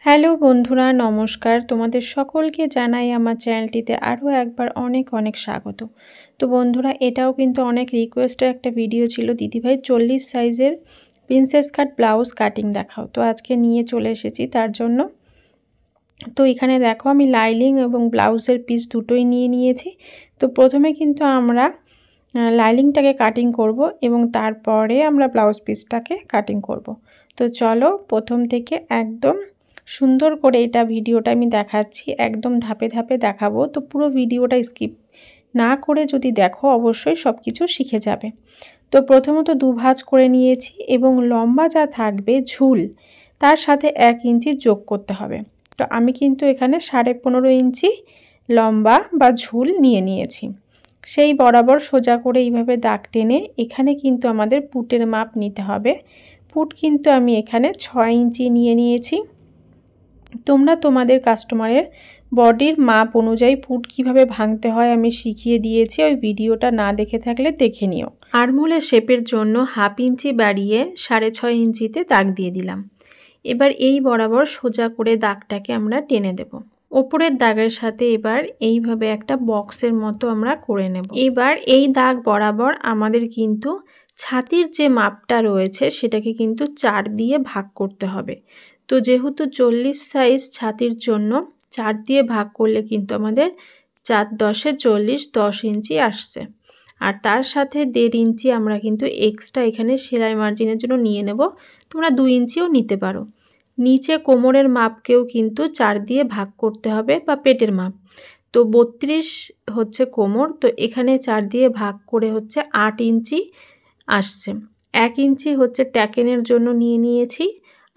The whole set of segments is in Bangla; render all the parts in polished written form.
হ্যালো বন্ধুরা, নমস্কার। তোমাদের সকলকে জানাই আমার চ্যানেলটিতে আরও একবার অনেক অনেক স্বাগত। তো বন্ধুরা, এটাও কিন্তু অনেক রিকোয়েস্টের একটা ভিডিও ছিল, দিদিভাই 40 সাইজের প্রিন্সেস কাট ব্লাউজ কাটিং দেখাও। তো আজকে নিয়ে চলে এসেছি তার জন্য। তো এখানে দেখো আমি লাইলিং এবং ব্লাউজের পিস দুটোই নিয়ে নিয়েছি। তো প্রথমে কিন্তু আমরা লাইলিংটাকে কাটিং করব এবং তারপরে আমরা ব্লাউজ পিসটাকে কাটিং করব। তো চলো প্রথম থেকে একদম সুন্দর করে এটা ভিডিওটা আমি দেখাচ্ছি, একদম ধাপে ধাপে দেখাবো। তো পুরো ভিডিওটা স্কিপ না করে যদি দেখো অবশ্যই সব কিছু শিখে যাবে। তো প্রথমত দুভাঁজ করে নিয়েছি এবং লম্বা যা থাকবে ঝুল তার সাথে 1 ইঞ্চি যোগ করতে হবে। তো আমি কিন্তু এখানে 15.5 ইঞ্চি লম্বা বা ঝুল নিয়ে নিয়েছি। সেই বরাবর সোজা করে এইভাবে দাগ টেনে এখানে কিন্তু আমাদের পুটের মাপ নিতে হবে। পুট কিন্তু আমি এখানে 6 ইঞ্চি নিয়ে নিয়েছি। তোমরা তোমাদের কাস্টমারের বডির মাপ অনুযায়ী পুট কিভাবে ভাঙতে হয় আমি শিখিয়ে দিয়েছি, ওই ভিডিওটা না দেখে থাকলে দেখে নিও। আর্মহোলের শেপের জন্য 1/2 ইঞ্চি বাড়িয়ে 6.5 ইঞ্চিতে দাগ দিয়ে দিলাম। এবার এই বরাবর সোজা করে দাগটাকে আমরা টেনে দেব। ওপরের দাগের সাথে এবার এইভাবে একটা বক্সের মতো আমরা করে নেব। এবার এই দাগ বরাবর আমাদের কিন্তু ছাতির যে মাপটা রয়েছে সেটাকে কিন্তু 4 দিয়ে ভাগ করতে হবে। তো যেহেতু 40 সাইজ ছাতির জন্য 4 দিয়ে ভাগ করলে কিন্তু আমাদের 4 10 40 10 ইঞ্চি আসছে। আর তার সাথে 1.5 ইঞ্চি আমরা কিন্তু এক্সট্রা এখানে সেলাই মার্জিনের জন্য নিয়ে নেব। তোমরা 2 ইঞ্চিও নিতে পারো। নিচে কোমরের মাপকেও কিন্তু 4 দিয়ে ভাগ করতে হবে, বা পেটের মাপ। তো 32 হচ্ছে কোমর, তো এখানে 4 দিয়ে ভাগ করে হচ্ছে 8 ইঞ্চি আসছে। 1 ইঞ্চি হচ্ছে ট্যাকেনের জন্য নিয়ে নিয়েছি,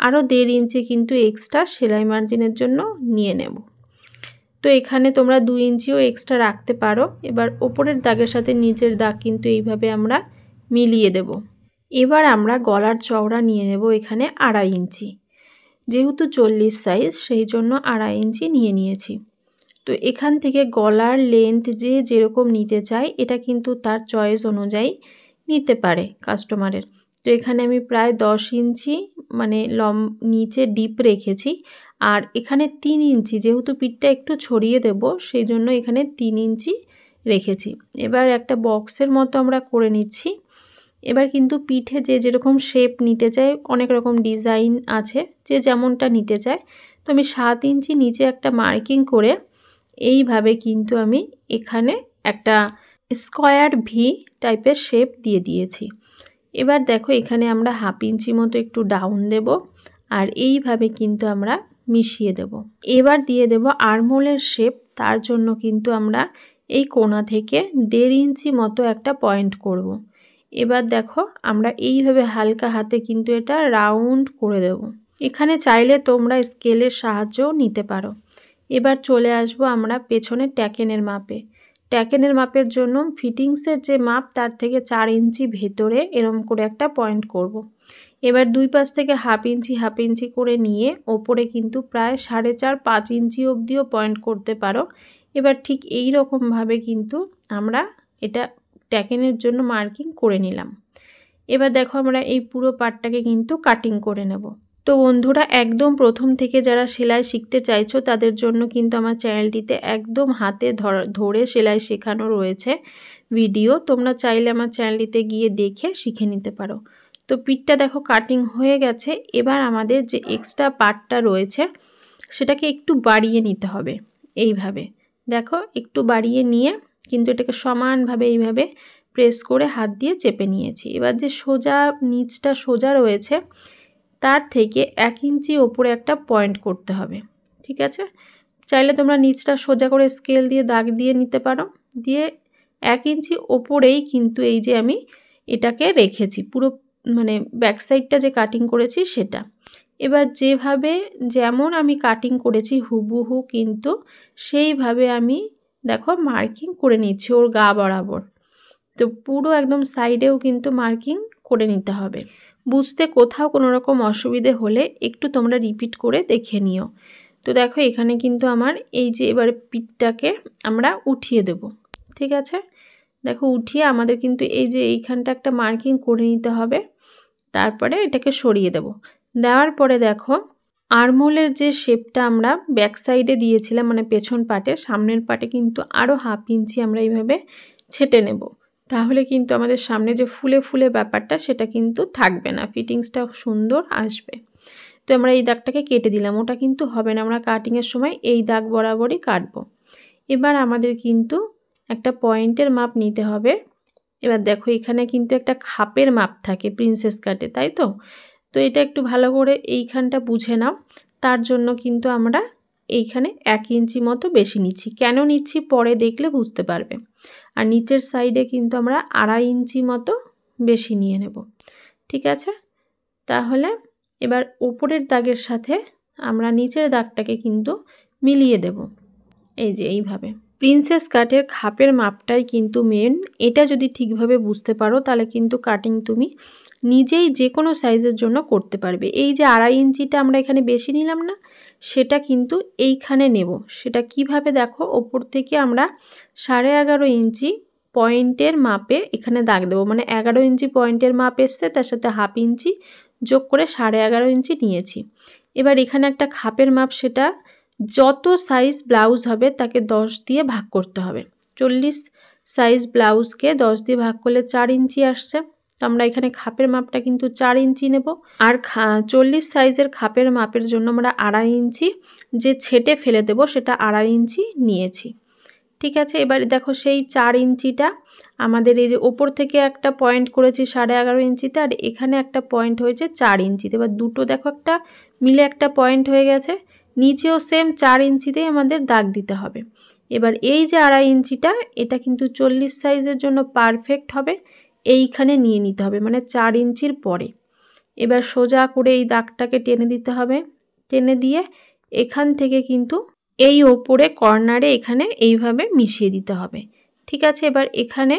আরও 1.5 ইঞ্চি কিন্তু এক্সট্রা সেলাই মার্জিনের জন্য নিয়ে নেব। তো এখানে তোমরা 2 ইঞ্চিও এক্সট্রা রাখতে পারো। এবার ওপরের দাগের সাথে নিচের দাগ কিন্তু এইভাবে আমরা মিলিয়ে দেব। এবার আমরা গলার চওড়া নিয়ে নেব এখানে 2.5 ইঞ্চি। যেহেতু 40 সাইজ সেই জন্য 2.5 ইঞ্চি নিয়ে নিয়েছি। তো এখান থেকে গলার লেন্থ যে যেরকম নিতে চায় এটা কিন্তু তার চয়েস অনুযায়ী নিতে পারে কাস্টমারের। তো এখানে আমি প্রায় 10 ইঞ্চি মানে নিচে ডিপ রেখেছি। আর এখানে 3 ইঞ্চি, যেহেতু পিঠটা একটু ছড়িয়ে দেব সেই জন্য এখানে 3 ইঞ্চি রেখেছি। এবার একটা বক্সের মতো আমরা করে নিচ্ছি। এবার কিন্তু পিঠে যে যেরকম শেপ নিতে চায়, অনেক রকম ডিজাইন আছে, যে যেমনটা নিতে চায়। তো আমি 7 ইঞ্চি নিচে একটা মার্কিং করে এইভাবে কিন্তু আমি এখানে একটা স্কোয়ার ভি টাইপের শেপ দিয়ে দিয়েছি। এবার দেখো এখানে আমরা 1/2 ইঞ্চি মতো একটু ডাউন দেব, আর এইভাবে কিন্তু আমরা মিশিয়ে দেব। এবার দিয়ে দেব আর্মহোলের শেপ। তার জন্য কিন্তু আমরা এই কোণা থেকে 1.5 ইঞ্চি মতো একটা পয়েন্ট করব। এবার দেখো আমরা এইভাবে হালকা হাতে কিন্তু এটা রাউন্ড করে দেব। এখানে চাইলে তোমরা স্কেলের সাহায্যও নিতে পারো। এবার চলে আসব আমরা পেছনের ট্যাকেনের মাপে। ট্যাকেনের মাপের জন্য ফিটিংসের যে মাপ তার থেকে 4 ইঞ্চি ভেতরে এরম করে একটা পয়েন্ট করব। এবার দুই পাশ থেকে 1/2 ইঞ্চি করে নিয়ে ওপরে কিন্তু প্রায় 4.5 5 ইঞ্চি অবধিও পয়েন্ট করতে পারো। এবার ঠিক এই রকমভাবে কিন্তু আমরা এটা ট্যাকেনের জন্য মার্কিং করে নিলাম। এবার দেখো আমরা এই পুরো পার্টটাকে কিন্তু কাটিং করে নেব। তো বন্ধুরা, একদম প্রথম থেকে যারা সেলাই শিখতে চাইছো তাদের জন্য কিন্তু আমার চ্যানেলটিতে একদম হাতে ধরে সেলাই শেখানো রয়েছে ভিডিও। তোমরা চাইলে আমার চ্যানেলটিতে গিয়ে দেখে শিখে নিতে পারো। তো পিঠটা দেখো কাটিং হয়ে গেছে। এবার আমাদের যে এক্সট্রা পার্টটা রয়েছে সেটাকে একটু বাড়িয়ে নিতে হবে। এইভাবে দেখো একটু বাড়িয়ে নিয়ে কিন্তু এটাকে সমানভাবে এইভাবে প্রেস করে হাত দিয়ে চেপে নিয়েছি। এবার যে সোজা নিচটা সোজা রয়েছে তার থেকে 1 ইঞ্চি ওপরে একটা পয়েন্ট করতে হবে। ঠিক আছে, চাইলে তোমরা নিচটা সোজা করে স্কেল দিয়ে দাগ দিয়ে নিতে পারো। দিয়ে 1 ইঞ্চি ওপরেই কিন্তু এই যে আমি এটাকে রেখেছি, পুরো মানে ব্যাক সাইডটা যে কাটিং করেছি সেটা। এবার যেমন আমি কাটিং করেছি হুবহু কিন্তু সেইভাবে আমি দেখো মার্কিং করে নিচ্ছি ওর গা বরাবর। তো পুরো একদম সাইডেও কিন্তু মার্কিং করে নিতে হবে। বুঝতে কোথাও কোনো রকম অসুবিধে হলে একটু তোমরা রিপিট করে দেখে নিও। তো দেখো এখানে কিন্তু আমার এই যে এবারে পিঠটাকে আমরা উঠিয়ে দেব। ঠিক আছে, দেখো উঠিয়ে আমাদের কিন্তু এই যে এইখানটা একটা মার্কিং করে নিতে হবে। তারপরে এটাকে সরিয়ে দেব। দেওয়ার পরে দেখো আরমোলের যে শেপটা আমরা ব্যাক সাইডে দিয়েছিলাম মানে পেছন পাটে, সামনের পাটে কিন্তু আরও 1/2 ইঞ্চি আমরা এইভাবে ছেটে নেব। তাহলে কিন্তু আমাদের সামনে যে ফুলে ফুলে ব্যাপারটা সেটা কিন্তু থাকবে না, ফিটিংসটা সুন্দর আসবে। তো আমরা এই দাগটাকে কেটে দিলাম, ওটা কিন্তু হবে না, আমরা কাটিংয়ের সময় এই দাগ বরাবরই কাটবো। এবার আমাদের কিন্তু একটা পয়েন্টের মাপ নিতে হবে। এবার দেখো এখানে কিন্তু একটা খাপের মাপ থাকে প্রিন্সেস কাটে, তাই তো? তো এটা একটু ভালো করে এইখানটা বুঝে নাও। তার জন্য কিন্তু আমরা এইখানে 1 ইঞ্চি মতো বেশি নিচ্ছি। কেন নিচ্ছি পরে দেখলে বুঝতে পারবে। আর নিচের সাইডে কিন্তু আমরা 2.5 ইঞ্চি মতো বেশি নিয়ে নেব, ঠিক আছে? তাহলে এবার উপরের দাগের সাথে আমরা নিচের দাগটাকে কিন্তু মিলিয়ে দেব, এই যে এইভাবে। প্রিন্সেস কাটের খাপের মাপটাই কিন্তু মেন। এটা যদি ঠিকভাবে বুঝতে পারো তাহলে কিন্তু কাটিং তুমি নিজেই যে কোনো সাইজের জন্য করতে পারবে। এই যে 2.5 ইঞ্চিটা আমরা এখানে বেশি নিলাম না, সেটা কিন্তু এইখানে নেব। সেটা কিভাবে দেখো, ওপর থেকে আমরা 11.5 ইঞ্চি পয়েন্টের মাপে এখানে দাগ দেবো। মানে 11 ইঞ্চি পয়েন্টের মাপ এসছে, তার সাথে 1/2 ইঞ্চি যোগ করে 11.5 ইঞ্চি নিয়েছি। এবার এখানে একটা খাপের মাপ, সেটা যত সাইজ ব্লাউজ হবে তাকে 10 দিয়ে ভাগ করতে হবে। 40 সাইজ ব্লাউজকে 10 দিয়ে ভাগ করলে 4 ইঞ্চি আসছে। তো আমরা এখানে খাপের মাপটা কিন্তু 4 ইঞ্চি নেব। আর 40 সাইজের খাপের মাপের জন্য আমরা 2.5 ইঞ্চি যে ছেটে ফেলে দেব সেটা 2.5 ইঞ্চি নিয়েছি, ঠিক আছে? এবার দেখো সেই 4 ইঞ্চিটা আমাদের এই যে ওপর থেকে একটা পয়েন্ট করেছি 11.5 ইঞ্চিতে, আর এখানে একটা পয়েন্ট হয়েছে 4 ইঞ্চিতে। এবার দুটো দেখো একটা মিলে একটা পয়েন্ট হয়ে গেছে। নিচেও সেম 4 ইঞ্চিতেই আমাদের দাগ দিতে হবে। এবার এই যে 2.5 ইঞ্চিটা, এটা কিন্তু 40 সাইজের জন্য পারফেক্ট হবে। এইখানে নিয়ে নিতে হবে, মানে 4 ইঞ্চির পরে। এবার সোজা করে এই দাগটাকে টেনে দিতে হবে। টেনে দিয়ে এখান থেকে কিন্তু এই ওপরে কর্নারে এখানে এইভাবে মিশিয়ে দিতে হবে, ঠিক আছে? এবার এখানে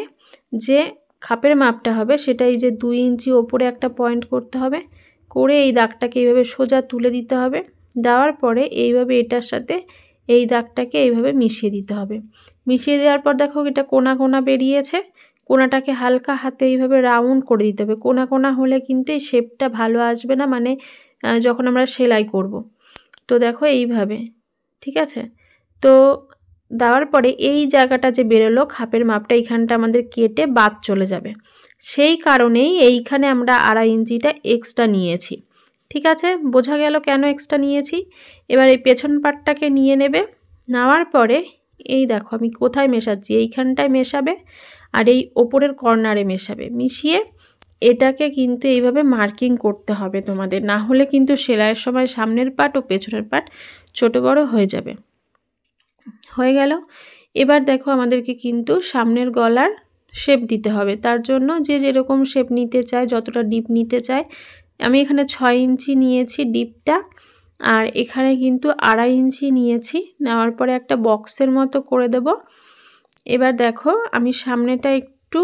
যে খাপের মাপটা হবে সেটা এই যে 2 ইঞ্চি ওপরে একটা পয়েন্ট করতে হবে, করে এই দাগটাকে এইভাবে সোজা তুলে দিতে হবে। দেওয়ার পরে এইভাবে এটার সাথে এই দাগটাকে এইভাবে মিশিয়ে দিতে হবে। মিশিয়ে দেওয়ার পর দেখো এটা কোনা কোনা বেরিয়েছে। কোনাটাকে হালকা হাতে এইভাবে রাউন্ড করে দিতে হবে। কোনা কোনা হলে কিন্তু এই শেপটা ভালো আসবে না, মানে যখন আমরা সেলাই করব। তো দেখো এইভাবে, ঠিক আছে? তো দেওয়ার পরে এই জায়গাটা যে বেরোলো খাপের মাপটা, এইখানটা আমাদের কেটে বাদ চলে যাবে। সেই কারণেই এইখানে আমরা 2.5 ইঞ্চিটা এক্সট্রা নিয়েছি, ঠিক আছে? বোঝা গেল কেন এক্সট্রা নিয়েছি? এবার এই পেছন পাটটাকে নিয়ে নেবে। নেওয়ার পরে এই দেখো আমি কোথায় মেশাচ্ছি, এইখানটায় মেশাবে আর এই ওপরের কর্নারে মেশাবে। মিশিয়ে এটাকে কিন্তু এইভাবে মার্কিং করতে হবে তোমাদের, না হলে কিন্তু সেলাইয়ের সময় সামনের পাট ও পেছনের পাট ছোট বড় হয়ে যাবে। হয়ে গেল। এবার দেখো আমাদেরকে কিন্তু সামনের গলার শেপ দিতে হবে। তার জন্য যে যেরকম শেপ নিতে চায়, যতটা ডিপ নিতে চায়, আমি এখানে 6 ইঞ্চি নিয়েছি ডিপটা, আর এখানে কিন্তু 2.5 ইঞ্চি নিয়েছি। নেওয়ার পরে একটা বক্সের মতো করে দেব। এবার দেখো আমি সামনেটা একটু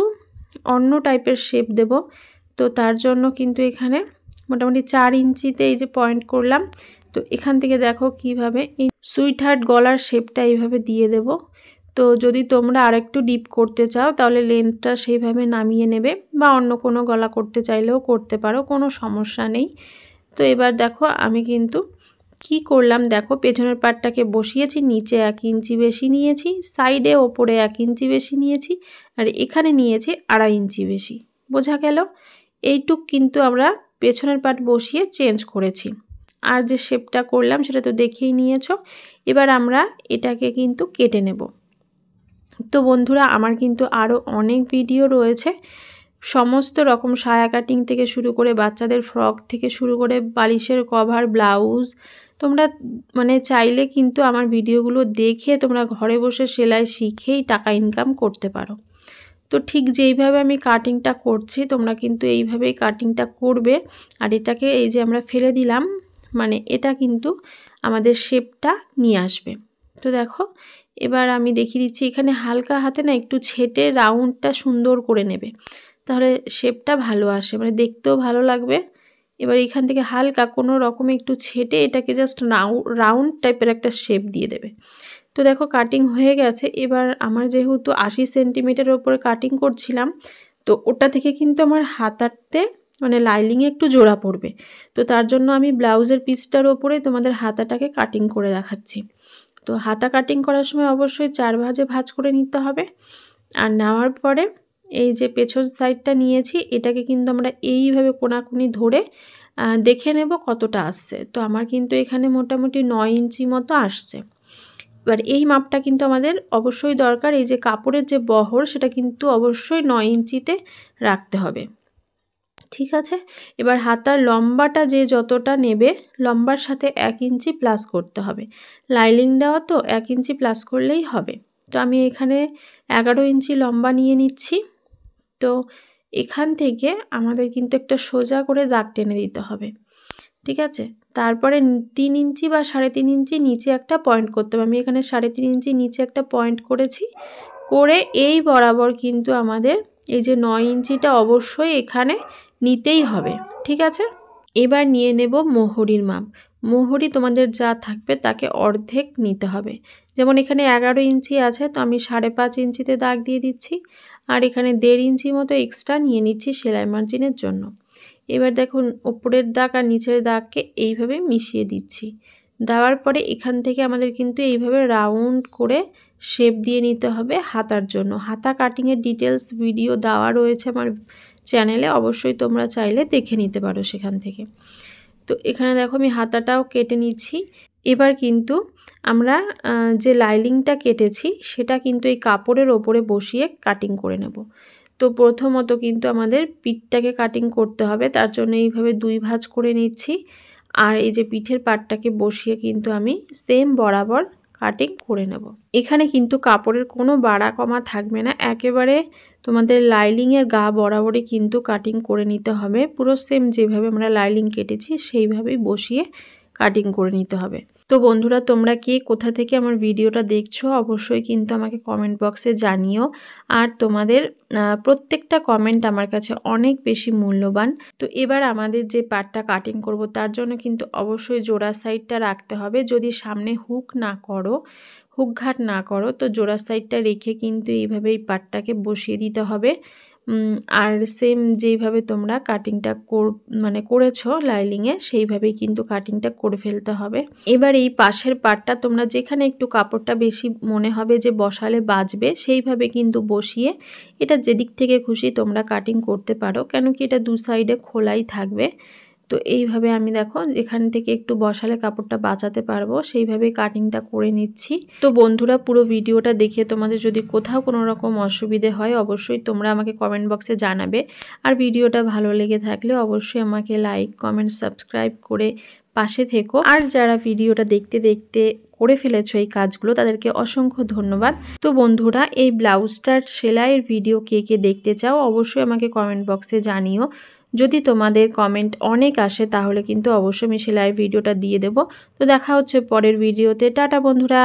অন্য টাইপের শেপ দেব। তো তার জন্য কিন্তু এখানে মোটামুটি 4 ইঞ্চিতে এই যে পয়েন্ট করলাম। তো এখান থেকে দেখো কিভাবে এই সুইট হার্ট গলার শেপটা এইভাবে দিয়ে দেব। তো যদি তোমরা আরেকটু ডিপ করতে চাও তাহলে লেন্থটা সেইভাবে নামিয়ে নেবে, বা অন্য কোনো গলা করতে চাইলেও করতে পারো, কোনো সমস্যা নেই। তো এবার দেখো আমি কিন্তু কি করলাম, দেখো পেছনের পাটটাকে বসিয়েছি, নিচে 1 ইঞ্চি বেশি নিয়েছি, সাইডে ওপরে 1 ইঞ্চি বেশি নিয়েছি, আর এখানে নিয়েছি 2.5 ইঞ্চি বেশি। বোঝা গেল? এইটুক কিন্তু আমরা পেছনের পাট বসিয়ে চেঞ্জ করেছি। আর যে শেপটা করলাম সেটা তো দেখেই নিয়েছো। এবার আমরা এটাকে কিন্তু কেটে নেব। তো বন্ধুরা আমার কিন্তু আরও অনেক ভিডিও রয়েছে, সমস্ত রকম সায়া কাটিং থেকে শুরু করে বাচ্চাদের ফ্রক থেকে শুরু করে বালিশের কভার, ব্লাউজ, তোমরা মানে চাইলে কিন্তু আমার ভিডিওগুলো দেখে তোমরা ঘরে বসে সেলাই শিখেই টাকা ইনকাম করতে পারো। তো ঠিক যেইভাবে আমি কাটিংটা করছি তোমরা কিন্তু এইভাবেই কাটিংটা করবে। আর এটাকে এই যে আমরা ফেলে দিলাম, মানে এটা কিন্তু আমাদের শেপটা নিয়ে আসবে। তো দেখো এবার আমি দেখিয়ে দিচ্ছি, এখানে হালকা হাতে না একটু ছেটে রাউন্ডটা সুন্দর করে নেবে, তাহলে শেপটা ভালো আসে, মানে দেখতেও ভালো লাগবে। এবার এখান থেকে হালকা কোনো রকম একটু ছেটে এটাকে জাস্ট রাউন্ড টাইপের একটা শেপ দিয়ে দেবে। তো দেখো কাটিং হয়ে গেছে। এবার আমার যেহেতু 80 সেন্টিমিটারের ওপরে কাটিং করছিলাম, তো ওটা থেকে কিন্তু আমার হাতাতে মানে লাইলিংয়ে একটু জোড়া পড়বে। তো তার জন্য আমি ব্লাউজের পিসটার ওপরে তোমাদের হাতাটাকে কাটিং করে দেখাচ্ছি। তো হাতা কাটিং করার সময় অবশ্যই 4 ভাঁজে ভাঁজ করে নিতে হবে। আর নেওয়ার পরে এই যে পেছন সাইডটা নিয়েছি, এটাকে কিন্তু আমরা এইভাবে কোনাকুনি ধরে দেখে নেব কতটা আসছে। তো আমার কিন্তু এখানে মোটামুটি 9 ইঞ্চি মতো আসছে। এবার এই মাপটা কিন্তু আমাদের অবশ্যই দরকার। এই যে কাপড়ের যে বহর সেটা কিন্তু অবশ্যই 9 ইঞ্চিতে রাখতে হবে, ঠিক আছে। এবার হাতার লম্বাটা যে যতটা নেবে, লম্বার সাথে 1 ইঞ্চি প্লাস করতে হবে। লাইলিং দেওয়া তো 1 ইঞ্চি প্লাস করলেই হবে। তো আমি এখানে 11 ইঞ্চি লম্বা নিয়ে নিচ্ছি। তো এখান থেকে আমাদের কিন্তু একটা সোজা করে দাগ টেনে দিতে হবে, ঠিক আছে। তারপরে 3 ইঞ্চি বা 3.5 ইঞ্চি নিচে একটা পয়েন্ট করতে হবে। আমি এখানে 3.5 ইঞ্চি নিচে একটা পয়েন্ট করেছি, করে এই বরাবর কিন্তু আমাদের এই যে 9 ইঞ্চিটা অবশ্যই এখানে নিতেই হবে, ঠিক আছে। এবার নিয়ে নেব মোহরির মাপ। মোহরি তোমাদের যা থাকবে তাকে অর্ধেক নিতে হবে। যেমন এখানে 11 ইঞ্চি আছে, তো আমি 5.5 ইঞ্চিতে দাগ দিয়ে দিচ্ছি। আর এখানে 1.5 ইঞ্চি মতো এক্সট্রা নিয়ে নিচ্ছি সেলাই মার্জিনের জন্য। এবার দেখুন ওপরের দাগ আর নিচের দাগকে এইভাবে মিশিয়ে দিচ্ছি। দেওয়ার পরে এখান থেকে আমাদের কিন্তু এইভাবে রাউন্ড করে শেপ দিয়ে নিতে হবে হাতার জন্য। হাতা কাটিংয়ের ডিটেলস ভিডিও দেওয়া রয়েছে আমার চ্যানেলে, অবশ্যই তোমরা চাইলে দেখে নিতে পারো সেখান থেকে। তো এখানে দেখো আমি হাতাটাও কেটে নিচ্ছি। এবার কিন্তু আমরা যে লাইলিংটা কেটেছি সেটা কিন্তু এই কাপড়ের ওপরে বসিয়ে কাটিং করে নেব। তো প্রথমত কিন্তু আমাদের পিঠটাকে কাটিং করতে হবে, তার জন্য এইভাবে 2 ভাঁজ করে নিচ্ছি। আর এই যে পিঠের পাটটাকে বসিয়ে কিন্তু আমি সেম বরাবর কাটিং করে নেব। এখানে কিন্তু কাপড়ের কোনো বাড়া কমা থাকবে না, একেবারে তোমাদের লাইলিংয়ের গা বরাবরই কিন্তু কাটিং করে নিতে হবে। পুরো সেম যেভাবে আমরা লাইলিং কেটেছি সেইভাবেই বসিয়ে কাটিং করে নিতে হবে। তো বন্ধুরা, তোমরা কে কোথা থেকে আমার ভিডিওটা দেখছো অবশ্যই কিন্তু আমাকে কমেন্ট বক্সে জানিও। আর তোমাদের প্রত্যেকটা কমেন্ট আমার কাছে অনেক বেশি মূল্যবান। তো এবার আমাদের যে পাটটা কাটিং করব তার জন্য কিন্তু অবশ্যই জোড়া সাইডটা রাখতে হবে। যদি সামনে হুক ঘাট না করো তো জোড়া সাইডটা রেখে কিন্তু এইভাবে এই পাটটাকে বসিয়ে দিতে হবে। আর সেম যেইভাবে তোমরা কাটিংটা করেছো লাইলিংয়ে সেইভাবেই কিন্তু কাটিংটা করে ফেলতে হবে। এবার এই পাশের পাটটা তোমরা যেখানে একটু কাপড়টা বেশি মনে হবে যে বসালে বাজবে সেইভাবে কিন্তু বসিয়ে এটা যেদিক থেকে খুশি তোমরা কাটিং করতে পারো, কেন কি এটা 2 সাইডে খোলাই থাকবে। তো এইভাবে আমি দেখো যেখান থেকে একটু বসালে কাপড়টা বাঁচাতে পারবো সেইভাবেই কাটিংটা করে নিচ্ছি। তো বন্ধুরা, পুরো ভিডিওটা দেখে তোমাদের যদি কোথাও কোনো রকম অসুবিধে হয় অবশ্যই তোমরা আমাকে কমেন্ট বক্সে জানাবে। আর ভিডিওটা ভালো লেগে থাকলে অবশ্যই আমাকে লাইক, কমেন্ট, সাবস্ক্রাইব করে পাশে থেকো। আর যারা ভিডিওটা দেখতে দেখতে করে ফেলেছো এই কাজগুলো তাদেরকে অসংখ্য ধন্যবাদ। তো বন্ধুরা, এই ব্লাউজটার সেলাইয়ের ভিডিও কে কে দেখতে চাও অবশ্যই আমাকে কমেন্ট বক্সে জানিও। যদি তোমাদের কমেন্ট অনেক আসে তাহলে কিন্তু অবশ্যই আমি সেলাইয়ের ভিডিওটা দিয়ে দেবো। তো দেখা হচ্ছে পরের ভিডিওতে। টাটা বন্ধুরা।